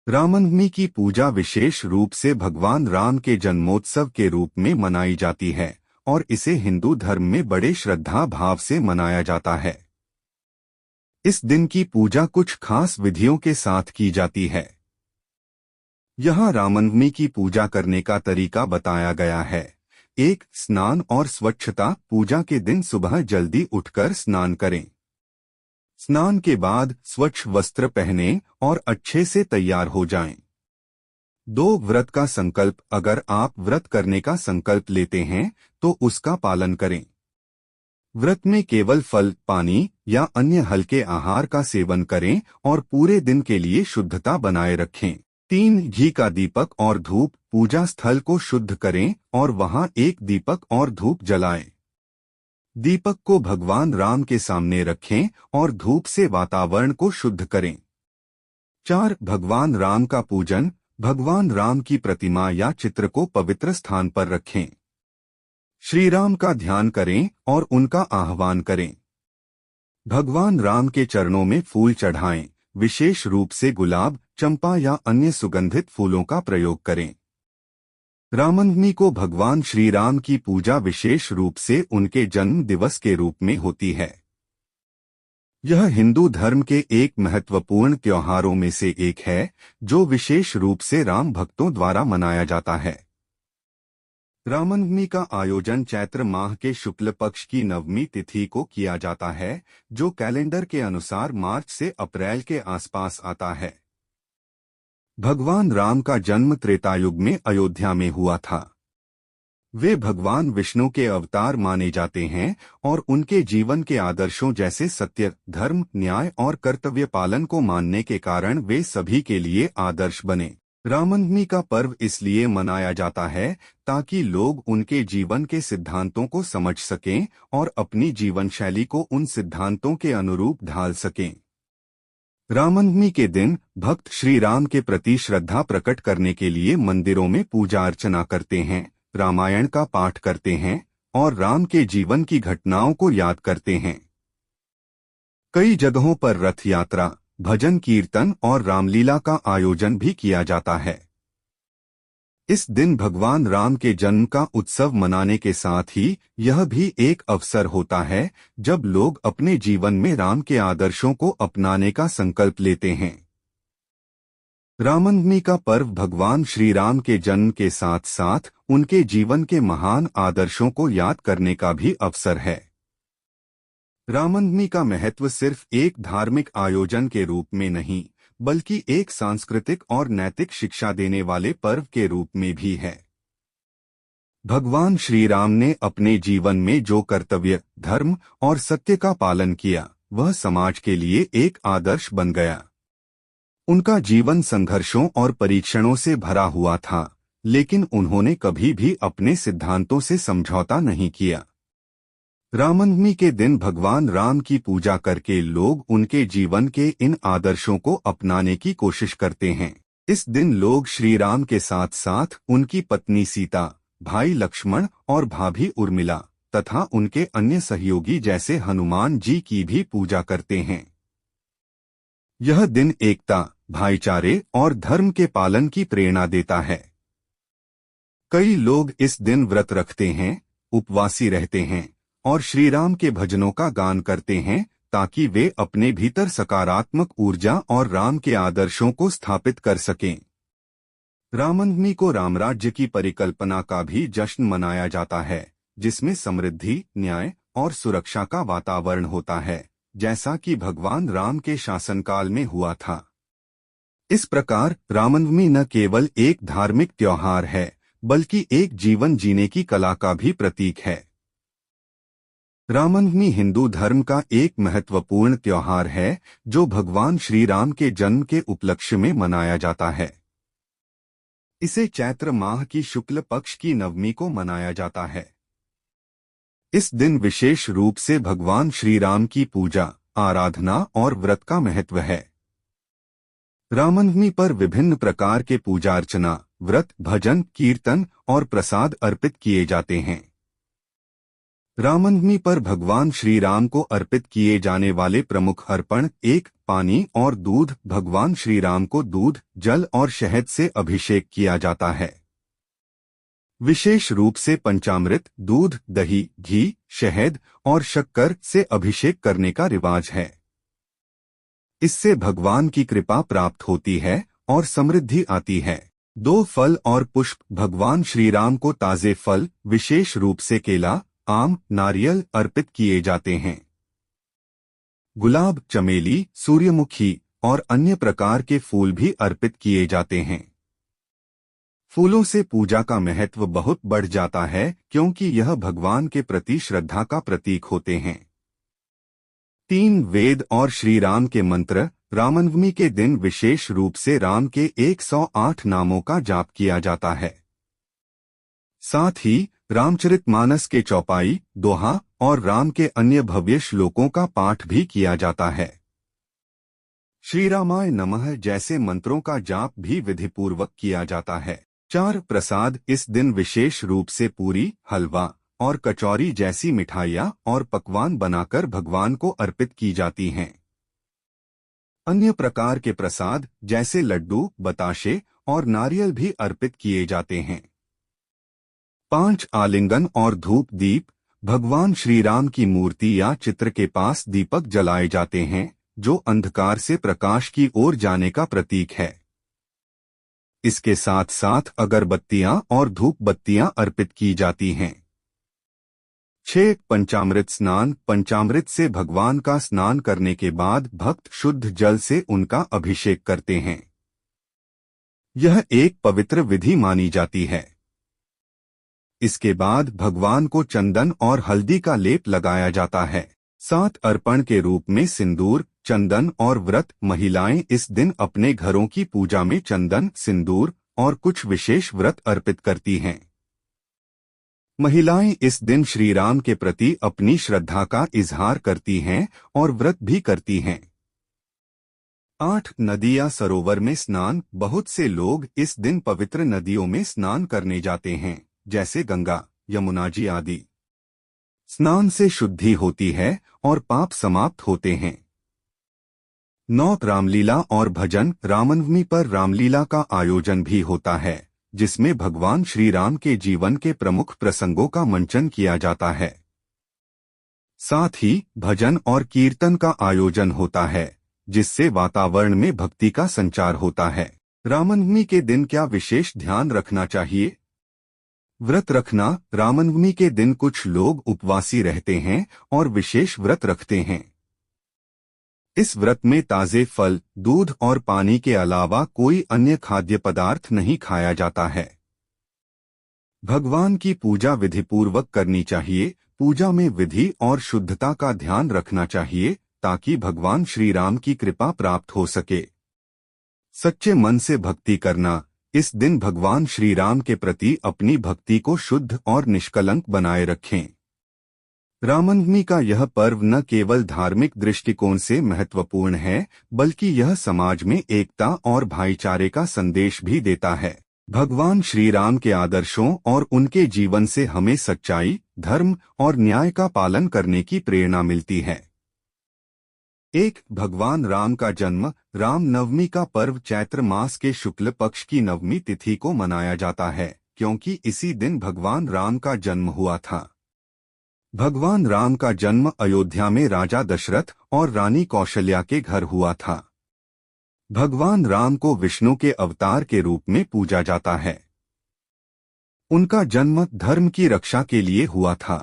रामनवमी की पूजा विशेष रूप से भगवान राम के जन्मोत्सव के रूप में मनाई जाती है और इसे हिंदू धर्म में बड़े श्रद्धा भाव से मनाया जाता है। इस दिन की पूजा कुछ खास विधियों के साथ की जाती है। यहाँ रामनवमी की पूजा करने का तरीका बताया गया है। 1. स्नान और स्वच्छता। पूजा के दिन सुबह जल्दी उठकर स्नान करें। स्नान के बाद स्वच्छ वस्त्र पहनें और अच्छे से तैयार हो जाएं। 2. व्रत का संकल्प। अगर आप व्रत करने का संकल्प लेते हैं तो उसका पालन करें। व्रत में केवल फल, पानी या अन्य हल्के आहार का सेवन करें और पूरे दिन के लिए शुद्धता बनाए रखें। 3. घी का दीपक और धूप। पूजा स्थल को शुद्ध करें और वहां एक दीपक और धूप जलाएं। दीपक को भगवान राम के सामने रखें और धूप से वातावरण को शुद्ध करें। 4. भगवान राम का पूजन। भगवान राम की प्रतिमा या चित्र को पवित्र स्थान पर रखें। श्री राम का ध्यान करें और उनका आह्वान करें। भगवान राम के चरणों में फूल चढ़ाएं। विशेष रूप से गुलाब, चंपा या अन्य सुगंधित फूलों का प्रयोग करें। रामनवमी को भगवान श्री राम की पूजा विशेष रूप से उनके जन्म दिवस के रूप में होती है। यह हिंदू धर्म के एक महत्वपूर्ण त्योहारों में से एक है जो विशेष रूप से राम भक्तों द्वारा मनाया जाता है। रामनवमी का आयोजन चैत्र माह के शुक्ल पक्ष की नवमी तिथि को किया जाता है, जो कैलेंडर के अनुसार मार्च से अप्रैल के आसपास आता है। भगवान राम का जन्म त्रेतायुग में अयोध्या में हुआ था। वे भगवान विष्णु के अवतार माने जाते हैं और उनके जीवन के आदर्शों जैसे सत्य, धर्म, न्याय और कर्तव्य पालन को मानने के कारण वे सभी के लिए आदर्श बने। रामनवमी का पर्व इसलिए मनाया जाता है ताकि लोग उनके जीवन के सिद्धांतों को समझ सकें और अपनी जीवन शैली को उन सिद्धांतों के अनुरूप ढाल सकें। रामनवमी के दिन भक्त श्री राम के प्रति श्रद्धा प्रकट करने के लिए मंदिरों में पूजा अर्चना करते हैं, रामायण का पाठ करते हैं और राम के जीवन की घटनाओं को याद करते हैं। कई जगहों पर रथ यात्रा, भजन कीर्तन और रामलीला का आयोजन भी किया जाता है। इस दिन भगवान राम के जन्म का उत्सव मनाने के साथ ही यह भी एक अवसर होता है जब लोग अपने जीवन में राम के आदर्शों को अपनाने का संकल्प लेते हैं। रामनवमी का पर्व भगवान श्री राम के जन्म के साथ साथ उनके जीवन के महान आदर्शों को याद करने का भी अवसर है। रामनवमी का महत्व सिर्फ एक धार्मिक आयोजन के रूप में नहीं, बल्कि एक सांस्कृतिक और नैतिक शिक्षा देने वाले पर्व के रूप में भी है। भगवान श्री राम ने अपने जीवन में जो कर्तव्य, धर्म और सत्य का पालन किया, वह समाज के लिए एक आदर्श बन गया। उनका जीवन संघर्षों और परीक्षणों से भरा हुआ था, लेकिन उन्होंने कभी भी अपने सिद्धांतों से समझौता नहीं किया। रामनवमी के दिन भगवान राम की पूजा करके लोग उनके जीवन के इन आदर्शों को अपनाने की कोशिश करते हैं। इस दिन लोग श्री राम के साथ साथ उनकी पत्नी सीता, भाई लक्ष्मण और भाभी उर्मिला तथा उनके अन्य सहयोगी जैसे हनुमान जी की भी पूजा करते हैं। यह दिन एकता, भाईचारे और धर्म के पालन की प्रेरणा देता है। कई लोग इस दिन व्रत रखते हैं, उपवासी रहते हैं और श्री राम के भजनों का गान करते हैं ताकि वे अपने भीतर सकारात्मक ऊर्जा और राम के आदर्शों को स्थापित कर सकें। रामनवमी को रामराज्य की परिकल्पना का भी जश्न मनाया जाता है, जिसमें समृद्धि, न्याय और सुरक्षा का वातावरण होता है, जैसा कि भगवान राम के शासनकाल में हुआ था। इस प्रकार रामनवमी न केवल एक धार्मिक त्योहार है, बल्कि एक जीवन जीने की कला का भी प्रतीक है। रामनवमी हिंदू धर्म का एक महत्वपूर्ण त्योहार है जो भगवान श्री राम के जन्म के उपलक्ष्य में मनाया जाता है। इसे चैत्र माह की शुक्ल पक्ष की नवमी को मनाया जाता है। इस दिन विशेष रूप से भगवान श्री राम की पूजा, आराधना और व्रत का महत्व है। रामनवमी पर विभिन्न प्रकार के पूजा अर्चना, व्रत, भजन, कीर्तन और प्रसाद अर्पित किए जाते हैं। रामनवमी पर भगवान श्री राम को अर्पित किए जाने वाले प्रमुख अर्पण 1. पानी और दूध। भगवान श्री राम को दूध, जल और शहद से अभिषेक किया जाता है। विशेष रूप से पंचामृत, दूध, दही, घी, शहद और शक्कर से अभिषेक करने का रिवाज है। इससे भगवान की कृपा प्राप्त होती है और समृद्धि आती है। 2. फल और पुष्प। भगवान श्री राम को ताजे फल, विशेष रूप से केला, आम, नारियल अर्पित किए जाते हैं। गुलाब, चमेली, सूर्यमुखी और अन्य प्रकार के फूल भी अर्पित किए जाते हैं। फूलों से पूजा का महत्व बहुत बढ़ जाता है क्योंकि यह भगवान के प्रति श्रद्धा का प्रतीक होते हैं। 3. वेद और श्री राम के मंत्र। रामनवमी के दिन विशेष रूप से राम के 108 नामों का जाप किया जाता है। साथ ही रामचरितमानस के चौपाई, दोहा और राम के अन्य भव्य श्लोकों का पाठ भी किया जाता है। श्री रामाय नमः जैसे मंत्रों का जाप भी विधिपूर्वक किया जाता है। 4. प्रसाद। इस दिन विशेष रूप से पूरी, हलवा और कचौरी जैसी मिठाइयाँ और पकवान बनाकर भगवान को अर्पित की जाती हैं। अन्य प्रकार के प्रसाद जैसे लड्डू, बताशे और नारियल भी अर्पित किए जाते हैं। 5. आलिंगन और धूप दीप। भगवान श्री राम की मूर्ति या चित्र के पास दीपक जलाए जाते हैं जो अंधकार से प्रकाश की ओर जाने का प्रतीक है। इसके साथ साथ अगरबत्तियां और धूप बत्तियां अर्पित की जाती हैं। 6. पंचामृत स्नान। पंचामृत से भगवान का स्नान करने के बाद भक्त शुद्ध जल से उनका अभिषेक करते हैं। यह एक पवित्र विधि मानी जाती है। इसके बाद भगवान को चंदन और हल्दी का लेप लगाया जाता है। 7. अर्पण के रूप में सिंदूर, चंदन और व्रत। महिलाएं इस दिन अपने घरों की पूजा में चंदन, सिंदूर और कुछ विशेष व्रत अर्पित करती हैं। महिलाएं इस दिन श्री राम के प्रति अपनी श्रद्धा का इजहार करती हैं और व्रत भी करती हैं। 8. नदी या सरोवर में स्नान। बहुत से लोग इस दिन पवित्र नदियों में स्नान करने जाते हैं, जैसे गंगा, यमुना जी आदि। स्नान से शुद्धि होती है और पाप समाप्त होते हैं। 9. रामलीला और भजन। रामनवमी पर रामलीला का आयोजन भी होता है जिसमें भगवान श्री राम के जीवन के प्रमुख प्रसंगों का मंचन किया जाता है। साथ ही भजन और कीर्तन का आयोजन होता है जिससे वातावरण में भक्ति का संचार होता है। रामनवमी के दिन क्या विशेष ध्यान रखना चाहिए? व्रत रखना। रामनवमी के दिन कुछ लोग उपवासी रहते हैं और विशेष व्रत रखते हैं। इस व्रत में ताजे फल, दूध और पानी के अलावा कोई अन्य खाद्य पदार्थ नहीं खाया जाता है। भगवान की पूजा विधिपूर्वक करनी चाहिए। पूजा में विधि और शुद्धता का ध्यान रखना चाहिए ताकि भगवान श्री राम की कृपा प्राप्त हो सके। सच्चे मन से भक्ति करना। इस दिन भगवान श्री राम के प्रति अपनी भक्ति को शुद्ध और निष्कलंक बनाए रखें। रामनवमी का यह पर्व न केवल धार्मिक दृष्टिकोण से महत्वपूर्ण है बल्कि यह समाज में एकता और भाईचारे का संदेश भी देता है। भगवान श्री राम के आदर्शों और उनके जीवन से हमें सच्चाई, धर्म और न्याय का पालन करने की प्रेरणा मिलती है। 1. भगवान राम का जन्म। राम नवमी का पर्व चैत्र मास के शुक्ल पक्ष की नवमी तिथि को मनाया जाता है क्योंकि इसी दिन भगवान राम का जन्म हुआ था। भगवान राम का जन्म अयोध्या में राजा दशरथ और रानी कौशल्या के घर हुआ था। भगवान राम को विष्णु के अवतार के रूप में पूजा जाता है। उनका जन्म धर्म की रक्षा के लिए हुआ था।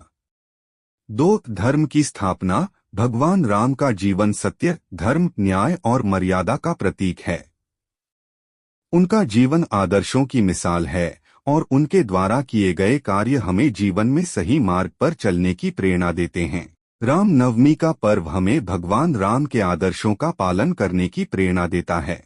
2. धर्म की स्थापना। भगवान राम का जीवन सत्य, धर्म, न्याय और मर्यादा का प्रतीक है। उनका जीवन आदर्शों की मिसाल है और उनके द्वारा किए गए कार्य हमें जीवन में सही मार्ग पर चलने की प्रेरणा देते हैं। राम नवमी का पर्व हमें भगवान राम के आदर्शों का पालन करने की प्रेरणा देता है।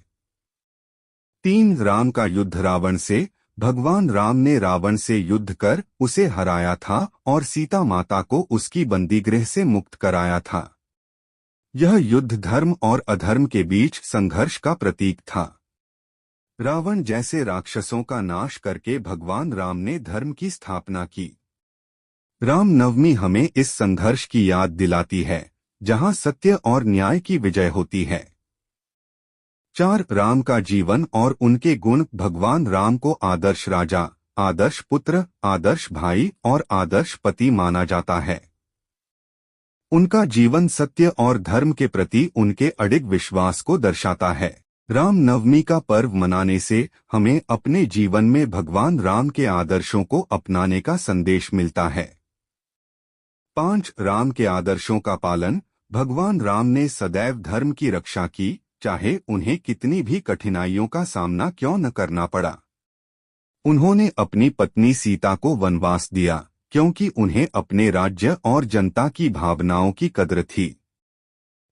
3. राम का युद्ध रावण से। भगवान राम ने रावण से युद्ध कर उसे हराया था और सीता माता को उसकी बंदीगृह से मुक्त कराया था। यह युद्ध धर्म और अधर्म के बीच संघर्ष का प्रतीक था। रावण जैसे राक्षसों का नाश करके भगवान राम ने धर्म की स्थापना की। रामनवमी हमें इस संघर्ष की याद दिलाती है जहां सत्य और न्याय की विजय होती है। 4 राम का जीवन और उनके गुण। भगवान राम को आदर्श राजा, आदर्श पुत्र, आदर्श भाई और आदर्श पति माना जाता है। उनका जीवन सत्य और धर्म के प्रति उनके अडिग विश्वास को दर्शाता है। रामनवमी का पर्व मनाने से हमें अपने जीवन में भगवान राम के आदर्शों को अपनाने का संदेश मिलता है। 5 राम के आदर्शों का पालन। भगवान राम ने सदैव धर्म की रक्षा की, चाहे उन्हें कितनी भी कठिनाइयों का सामना क्यों न करना पड़ा। उन्होंने अपनी पत्नी सीता को वनवास दिया क्योंकि उन्हें अपने राज्य और जनता की भावनाओं की कद्र थी।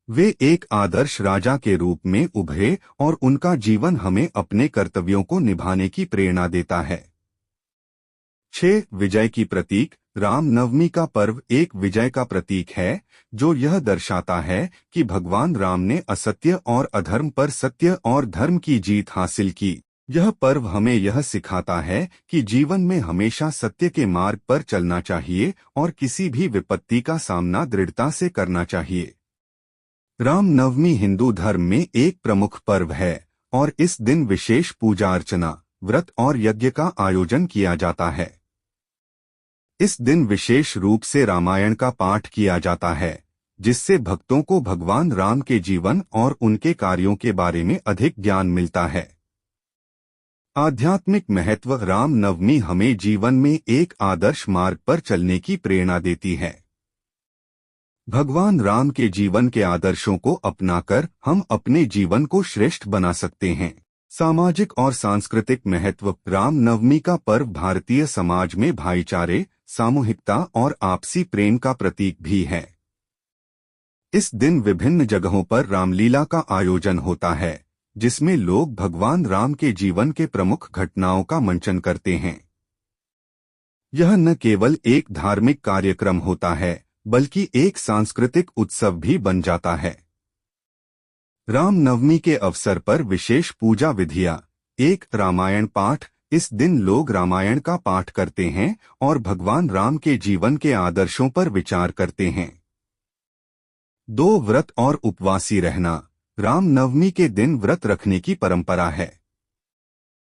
वे एक आदर्श राजा के रूप में उभरे और उनका जीवन हमें अपने कर्तव्यों को निभाने की प्रेरणा देता है। 6 विजय की प्रतीक। रामनवमी का पर्व एक विजय का प्रतीक है, जो यह दर्शाता है कि भगवान राम ने असत्य और अधर्म पर सत्य और धर्म की जीत हासिल की। यह पर्व हमें यह सिखाता है कि जीवन में हमेशा सत्य के मार्ग पर चलना चाहिए और किसी भी विपत्ति का सामना दृढ़ता से करना चाहिए। रामनवमी हिंदू धर्म में एक प्रमुख पर्व है और इस दिन विशेष पूजा अर्चना, व्रत और यज्ञ का आयोजन किया जाता है। इस दिन विशेष रूप से रामायण का पाठ किया जाता है, जिससे भक्तों को भगवान राम के जीवन और उनके कार्यों के बारे में अधिक ज्ञान मिलता है। आध्यात्मिक महत्व। रामनवमी हमें जीवन में एक आदर्श मार्ग पर चलने की प्रेरणा देती है। भगवान राम के जीवन के आदर्शों को अपनाकर हम अपने जीवन को श्रेष्ठ बना सकते हैं। सामाजिक और सांस्कृतिक महत्व। रामनवमी का पर्व भारतीय समाज में भाईचारे, सामूहिकता और आपसी प्रेम का प्रतीक भी है। इस दिन विभिन्न जगहों पर रामलीला का आयोजन होता है, जिसमें लोग भगवान राम के जीवन के प्रमुख घटनाओं का मंचन करते हैं। यह न केवल एक धार्मिक कार्यक्रम होता है, बल्कि एक सांस्कृतिक उत्सव भी बन जाता है। रामनवमी के अवसर पर विशेष पूजा विधियां। 1 रामायण पाठ। इस दिन लोग रामायण का पाठ करते हैं और भगवान राम के जीवन के आदर्शों पर विचार करते हैं। 2 व्रत और उपवासी रहना। रामनवमी के दिन व्रत रखने की परंपरा है।